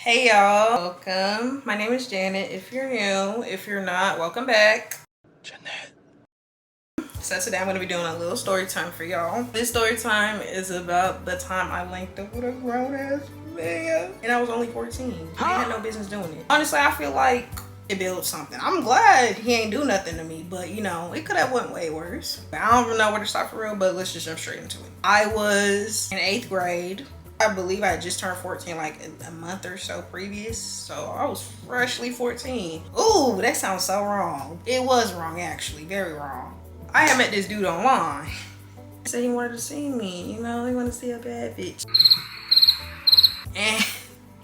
Hey y'all, welcome. My name is Janet. If you're new, if you're not, welcome back. Janet. So today I'm going to be doing a little story time for y'all. This story time is about the time I linked up with a grown ass man and I was only 14. I had no business doing it. Honestly, I feel like it built something. I'm glad he ain't do nothing to me, but you know, it could have went way worse. I don't even know where to start for real, but let's just jump straight into it. I was in 8th grade. I believe I just turned 14 like a month or so previous. So I was freshly 14. Ooh, that sounds so wrong. It was wrong actually, very wrong. I had met this dude online. He said he wanted to see me, you know, he wanted to see a bad bitch. And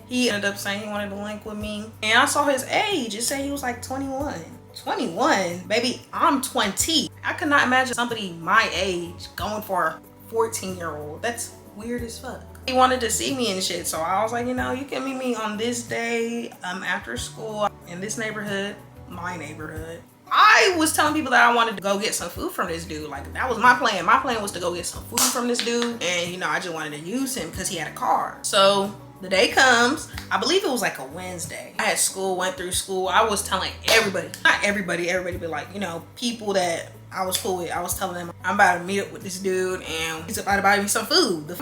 he ended up saying he wanted to link with me. And I saw his age, it said he was like 21. 21? Baby, I'm 20. I could not imagine somebody my age going for a 14-year-old. That's weird as fuck. He wanted to see me and shit, so I was like, you know, you can meet me on this day after school in this neighborhood, my neighborhood. I was telling people that I wanted to go get some food from this dude. Like, that was my plan. My plan was to go get some food from this dude, and you know, I just wanted to use him because he had a car. So the day comes, I believe it was like a Wednesday. I had school, went through school. I was telling everybody, not everybody, but like, you know, people that I was cool with, I was telling them I'm about to meet up with this dude and he's about to buy me some food.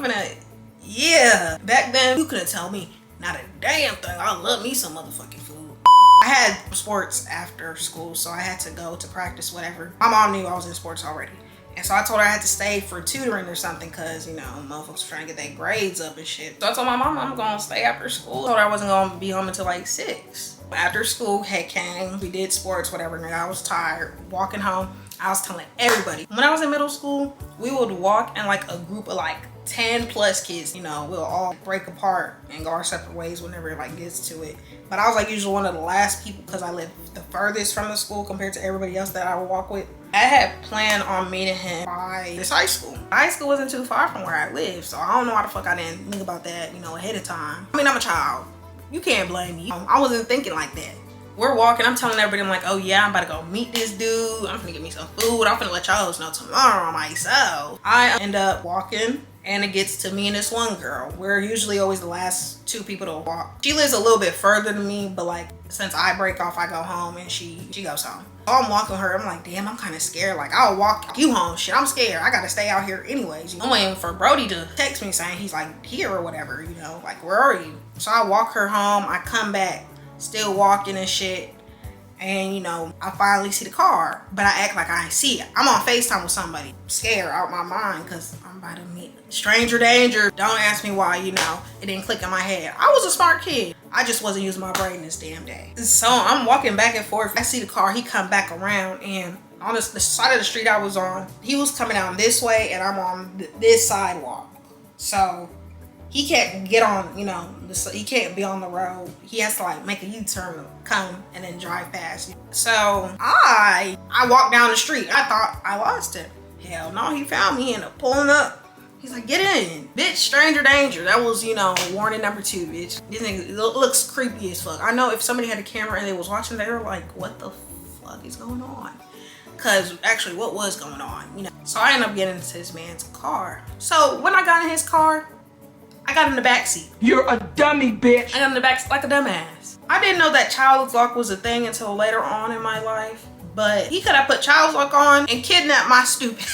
Yeah, back then you couldn't tell me not a damn thing. I love me some motherfucking food. I had sports after school, so I had to go to practice, whatever. My mom knew I was in sports already. And so I told her I had to stay for tutoring or something because, you know, motherfuckers trying to get their grades up and shit. So I told my mom I'm gonna stay after school. I told her I wasn't gonna be home until like 6. After school had came, we did sports, whatever, and I was tired. Walking home, I was telling everybody. When I was in middle school, we would walk in like a group of like 10 plus kids, you know, we'll all break apart and go our separate ways whenever it like gets to it. But I was like usually one of the last people because I lived the furthest from the school compared to everybody else that I would walk with. I had planned on meeting him by this high school. High school wasn't too far from where I lived, so I don't know why the fuck I didn't think about that, you know, ahead of time. I mean, I'm a child. You can't blame me. I wasn't thinking like that. We're walking, I'm telling everybody, I'm like, oh yeah, I'm about to go meet this dude. I'm gonna get me some food. I'm gonna let y'all know tomorrow myself. I end up walking and it gets to me and this one girl. We're usually always the last 2 people to walk. She lives a little bit further than me, but like since I break off, I go home and she goes home. So I'm walking with her, I'm like, damn, I'm kind of scared. Like, I'll walk you home, shit, I'm scared. I gotta stay out here anyways. I'm waiting for Brody to text me saying he's like here or whatever, you know, like, where are you? So I walk her home, I come back, still walking and shit. And you know, I finally see the car, but I act like I ain't see it. I'm on FaceTime with somebody, scared out my mind because I'm about to meet stranger danger. Don't ask me why, you know, it didn't click in my head. I was a smart kid. I just wasn't using my brain this damn day. So I'm walking back and forth. I see the car, he come back around, and on the side of the street I was on, he was coming down this way and I'm on this sidewalk. So he can't get on, you know, he can't be on the road. He has to like make a U-turn, come and then drive past. So I walked down the street. I thought I lost him. Hell no, he found me, he ended up pulling up. He's like, get in, bitch, stranger danger. That was, you know, warning number 2, bitch. This nigga looks creepy as fuck. I know if somebody had a camera and they was watching, they were like, what the fuck is going on? Cause actually what was going on, you know? So I ended up getting into this man's car. So when I got in his car, I got in the backseat. You're a dummy, bitch. I got in the back like a dumbass. I didn't know that child's lock was a thing until later on in my life, but he could have put child's lock on and kidnapped my stupid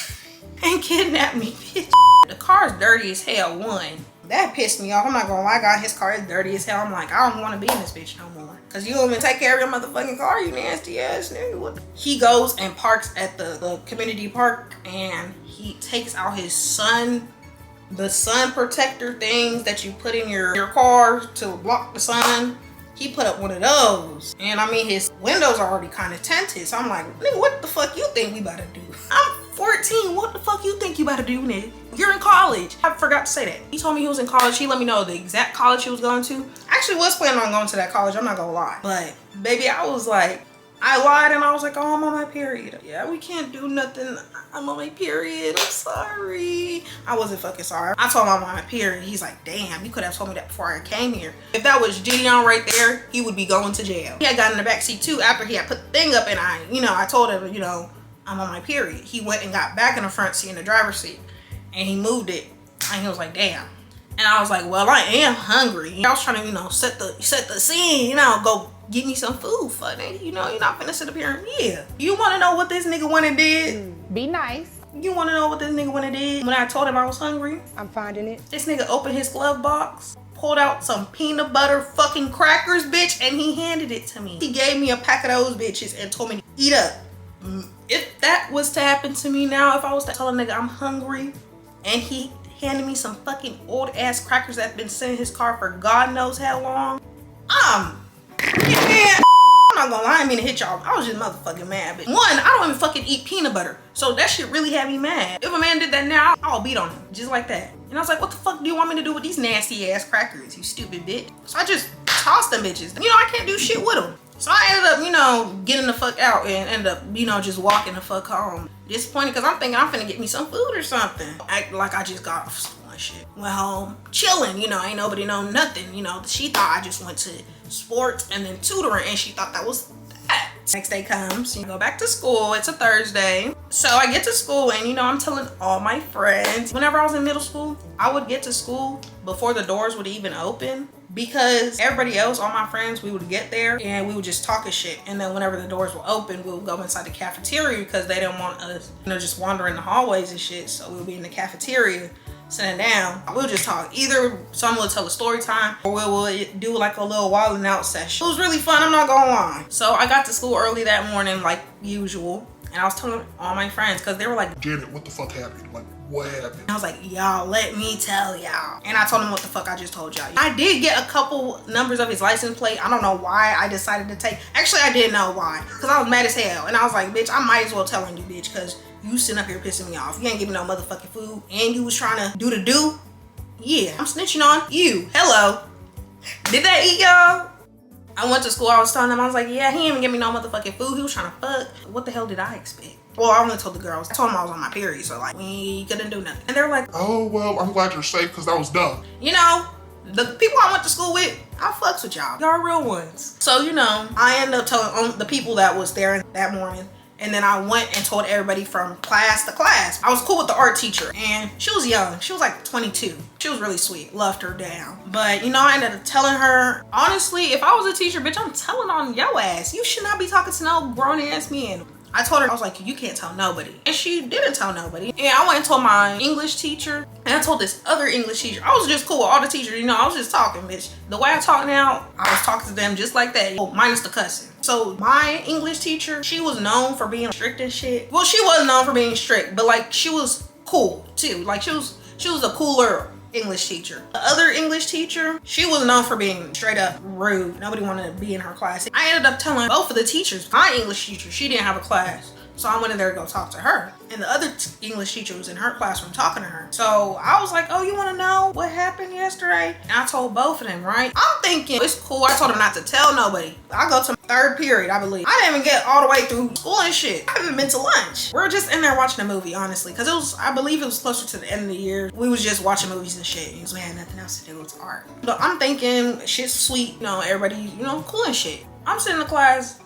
and kidnapped me, bitch. The car's dirty as hell, one. That pissed me off. I'm not gonna lie, God, his car is dirty as hell. I'm like, I don't want to be in this bitch no more. Cause you don't even take care of your motherfucking car, you nasty ass nigga. He goes and parks at the community park and he takes out his the sun protector things that you put in your car to block the sun. He put up one of those. And I mean, his windows are already kind of tinted. So I'm like, nigga, what the fuck you think we about to do? I'm 14, what the fuck you think you about to do, nigga? You're in college. I forgot to say that. He told me he was in college. He let me know the exact college he was going to. I actually was planning on going to that college, I'm not gonna lie. But baby, I was like, I lied and I was like, oh, I'm on my period. Yeah, we can't do nothing. I'm on my period. I'm sorry. I wasn't fucking sorry. I told him I'm on my period. He's like, damn, you could have told me that before I came here. If that was Gideon right there, he would be going to jail. He had gotten in the backseat too after he had put the thing up and I told him, you know, I'm on my period. He went and got back in the front seat in the driver's seat and he moved it and he was like, damn. And I was like, well, I am hungry. I was trying to, you know, set the scene, you know, go get me some food for nigga. You know, you're not finna sit up here and, yeah. You wanna know what this nigga went and did? Be nice. You wanna know what this nigga went and did? When I told him I was hungry, I'm finding it. this nigga opened his glove box, pulled out some peanut butter fucking crackers, bitch, and he handed it to me. He gave me a pack of those bitches and told me to eat up. If that was to happen to me now, if I was to tell a nigga I'm hungry and he handed me some fucking old ass crackers that's been sitting in his car for God knows how long, I'm not gonna lie, I didn't mean to hit y'all. I was just motherfucking mad. But one, I don't even fucking eat peanut butter. So that shit really had me mad. If a man did that now, I'll beat on him. Just like that. And I was like, what the fuck do you want me to do with these nasty ass crackers, you stupid bitch? So I just tossed them bitches. You know, I can't do shit with them. So I ended up, you know, getting the fuck out and ended up, you know, just walking the fuck home. Disappointed because I'm thinking I'm finna get me some food or something. Act like I just got off school and shit. Went home, chilling, you know, ain't nobody know nothing. You know, she thought I just went to sports and then tutoring and she thought that was that. Next day comes, you go back to school, it's a Thursday. So I get to school and, you know, I'm telling all my friends. Whenever I was in middle school, I would get to school before the doors would even open. Because everybody else, all my friends, we would get there and we would just talk shit. And then whenever the doors were open, we would go inside the cafeteria because they didn't want us, you know, just wandering the hallways and shit. So we would be in the cafeteria, sitting down. We'll just talk. Either someone will tell a story time or we'll do like a little wilding out session. It was really fun, I'm not gonna lie. So I got to school early that morning like usual. And I was telling all my friends because they were like, Janet, what the fuck happened? Like, what happened? I was like, y'all, let me tell y'all. And I told him what the fuck I just told y'all. I did get a couple numbers of his license plate. I don't know why I decided to take. Actually, I didn't know why. Because I was mad as hell. And I was like, bitch, I might as well tell on you, bitch. Because you sitting up here pissing me off. You ain't giving no motherfucking food. And you was trying to do the do. Yeah, I'm snitching on you. Hello. Did that eat y'all? I went to school. I was telling them, I was like, yeah, he didn't even give me no motherfucking food. He was trying to fuck. What the hell did I expect? Well, I only told the girls. I told them I was on my period, so like, we couldn't do nothing. And they were like, oh, well, I'm glad you're safe because that was dumb. You know, the people I went to school with, I fucks with y'all. Y'all real ones. So, you know, I ended up telling the people that was there that morning. And then I went and told everybody from class to class. I was cool with the art teacher and she was young. She was like 22. She was really sweet. Loved her down. But you know, I ended up telling her, honestly, if I was a teacher, bitch, I'm telling on your ass. You should not be talking to no grown ass man. I told her, I was like, you can't tell nobody. And she didn't tell nobody. And I went and told my English teacher and I told this other English teacher. I was just cool with all the teachers, you know, I was just talking, bitch. The way I talk now, I was talking to them just like that, minus the cussing. So my English teacher, she was known for being strict and shit. Well, she wasn't known for being strict, but like she was cool too. Like she was a cooler English teacher. The other English teacher, she was known for being straight up rude. Nobody wanted to be in her class. I ended up telling both of the teachers, my English teacher, she didn't have a class. So I went in there to go talk to her. And the other English teacher was in her classroom talking to her. So I was like, oh, you want to know what happened yesterday? And I told both of them, right? I'm thinking, it's cool. I told them not to tell nobody. I go to my third period, I believe. I didn't even get all the way through school and shit. I haven't been to lunch. We're just in there watching a movie, honestly. Because it was, I believe it was closer to the end of the year. We was just watching movies and shit. Because we had nothing else to do. It's art. But I'm thinking, shit's sweet. You know, everybody, you know, cool and shit. I'm sitting in the class.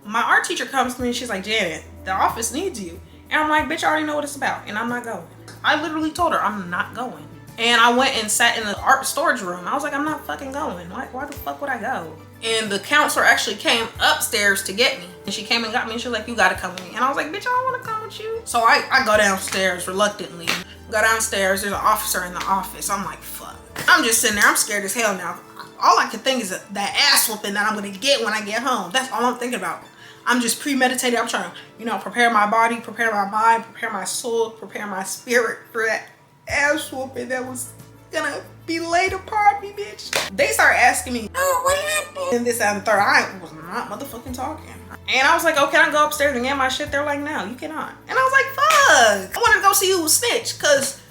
My art teacher comes to me and she's like, Janet, the office needs you. And I'm like, bitch, I already know what it's about and I'm not going. I literally told her I'm not going. And I went and sat in the art storage room. I was like, I'm not fucking going. Why the fuck would I go? And the counselor actually came upstairs to get me. And she came and got me and she was like, you gotta come with me. And I was like, bitch, I don't wanna come with you. So I go downstairs reluctantly. Go downstairs, there's an officer in the office. I'm like, fuck. I'm just sitting there, I'm scared as hell now. All I can think is that ass whooping that I'm gonna get when I get home. That's all I'm thinking about. I'm just premeditated. I'm trying to, you know, prepare my body, prepare my mind, prepare my soul, prepare my spirit for that ass whooping that was gonna be laid upon me, bitch. They start asking me, oh, what happened? And this, that, and the third. I was not motherfucking talking. And I was like, oh, can I go upstairs and get my shit? They're like, no, you cannot. And I was like, fuck. I wanted to go see who was snitch, because,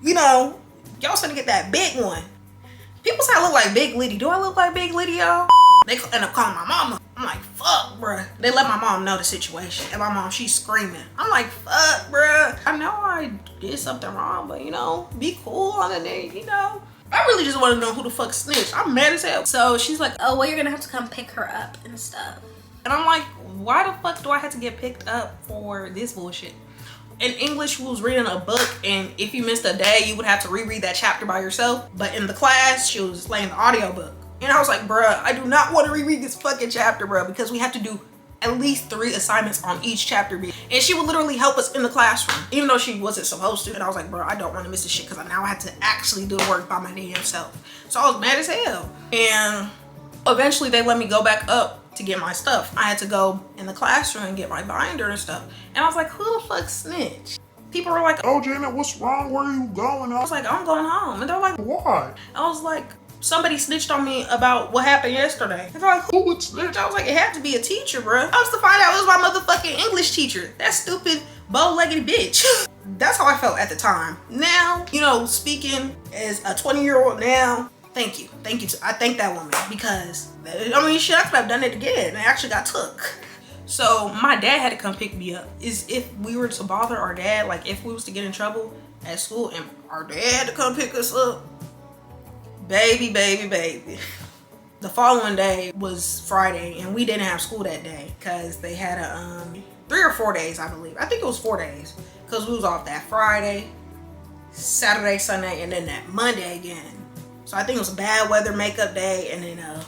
you know, y'all finna get that big one. People say I look like Big Liddy. Do I look like Big Liddy, y'all? They end up calling my mama. I'm like, fuck, bruh. They let my mom know the situation. And my mom, she's screaming. I'm like, fuck, bruh. I know I did something wrong, but, you know, be cool on the day, you know. I really just want to know who the fuck snitched. I'm mad as hell. So she's like, oh, well, you're going to have to come pick her up and stuff. And I'm like, why the fuck do I have to get picked up for this bullshit? In English, we was reading a book, and if you missed a day, you would have to reread that chapter by yourself. But in the class, she was playing the audiobook. And I was like, bruh, I do not want to reread this fucking chapter, bruh, because we have to do at least 3 assignments on each chapter. And she would literally help us in the classroom, even though she wasn't supposed to. And I was like, bro, I don't want to miss this shit, because now I had to actually do the work by my damn self. So I was mad as hell. And eventually they let me go back up to get my stuff. I had to go in the classroom and get my binder and stuff. And I was like, who the fuck snitched? People were like, oh, Janet, what's wrong? Where are you going? I was like, I'm going home. And they're like, why? I was like, somebody snitched on me about what happened yesterday. And they're like, who would snitch? I was like, it had to be a teacher, bro. I was to find out it was my motherfucking English teacher. That stupid bow-legged bitch. That's how I felt at the time. Now, you know, speaking as a 20-year-old now, thank you. Thank you. I thank that woman, because, I mean, shit, I could have done it again. I actually got took. So my dad had to come pick me up. Is if we were to bother our dad, like if we was to get in trouble at school and our dad had to come pick us up, baby. The following day was Friday, and we didn't have school that day because they had a 3 or 4 days, I believe. I think it was 4 days, because we was off that Friday, Saturday, Sunday, and then that Monday again. So I think it was a bad weather makeup day, and then a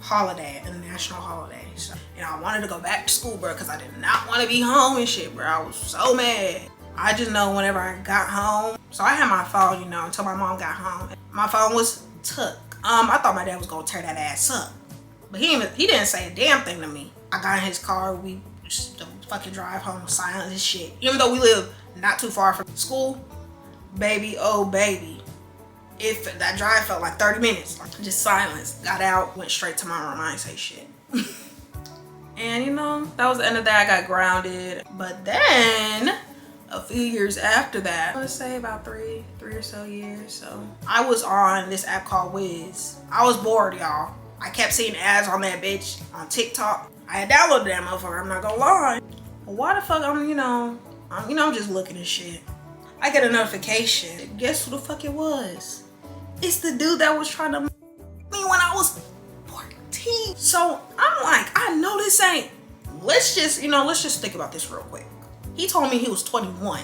holiday, a national holiday. So, and I wanted to go back to school, bro, because I did not want to be home and shit, bro. I was so mad. I just know whenever I got home, so I had my phone, you know, until my mom got home. My phone was took. I thought my dad was gonna tear that ass up, but he didn't say a damn thing to me. I got in his car, we just fucking drive home silent as shit. Even though we live not too far from school, baby, oh baby, if that drive felt like 30 minutes, just silence. Got out, went straight to my room. I ain't say shit. And you know, that was the end of that. I got grounded. But then a few years after that, I would say about three or so years, so I was on this app called Wiz. I was bored, y'all. I kept seeing ads on that bitch on TikTok. I had downloaded that motherfucker, I'm not gonna lie. But why the fuck I'm just looking at shit. I get a notification. Guess who the fuck it was? It's the dude that was trying to me when I was 14. So I'm like, I know this ain't. Let's just think about this real quick. He told me he was 21.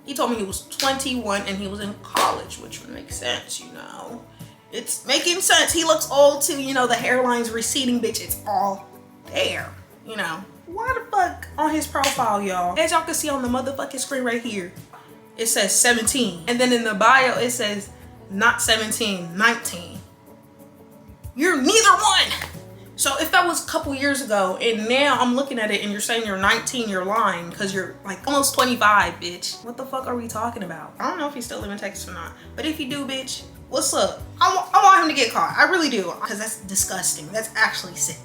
He told me he was 21 and he was in college, which would make sense, you know. It's making sense. He looks old too, you know, the hairline's receding, bitch. It's all there, you know. Why the fuck on his profile, y'all? As y'all can see on the motherfucking screen right here, it says 17. And then in the bio, it says not 17, 19. You're neither one. So if that was a couple years ago and now I'm looking at it and you're saying you're 19, you're lying, because you're like almost 25, bitch. What the fuck are we talking about? I don't know if you still live in Texas or not, but if you do, bitch, what's up? I want him to get caught. I really do, because that's disgusting. That's actually sick.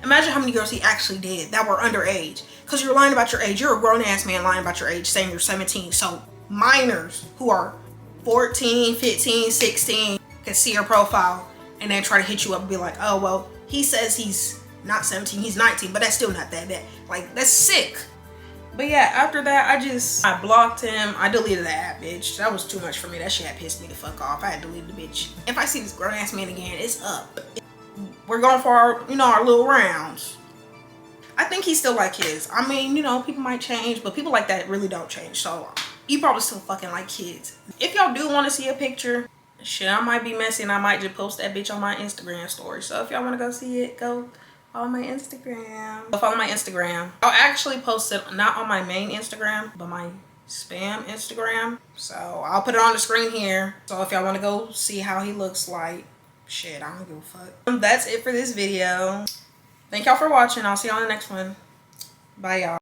Imagine how many girls he actually did that were underage, because you're lying about your age. You're a grown-ass man lying about your age, saying you're 17. So minors who are 14, 15, 16 can see your profile and then try to hit you up and be like, oh, well, he says he's not 17, he's 19, but that's still not that bad. Like, that's sick. But yeah, after that, I blocked him. I deleted that app, bitch. That was too much for me. That shit had pissed me the fuck off. I had deleted the bitch. If I see this grown ass man again, it's up. We're going for our, you know, our little rounds. I think he's still like kids. I mean, you know, people might change, but people like that really don't change. So you probably still fucking like kids. If y'all do want to see a picture, shit, I might be messy and I might just post that bitch on my Instagram story. So if y'all want to go see it, go follow my Instagram. Go follow my Instagram. I'll actually post it not on my main Instagram, but my spam Instagram. So I'll put it on the screen here. So if y'all want to go see how he looks like, shit, I don't give a fuck. That's it for this video. Thank y'all for watching. I'll see y'all on the next one. Bye, y'all.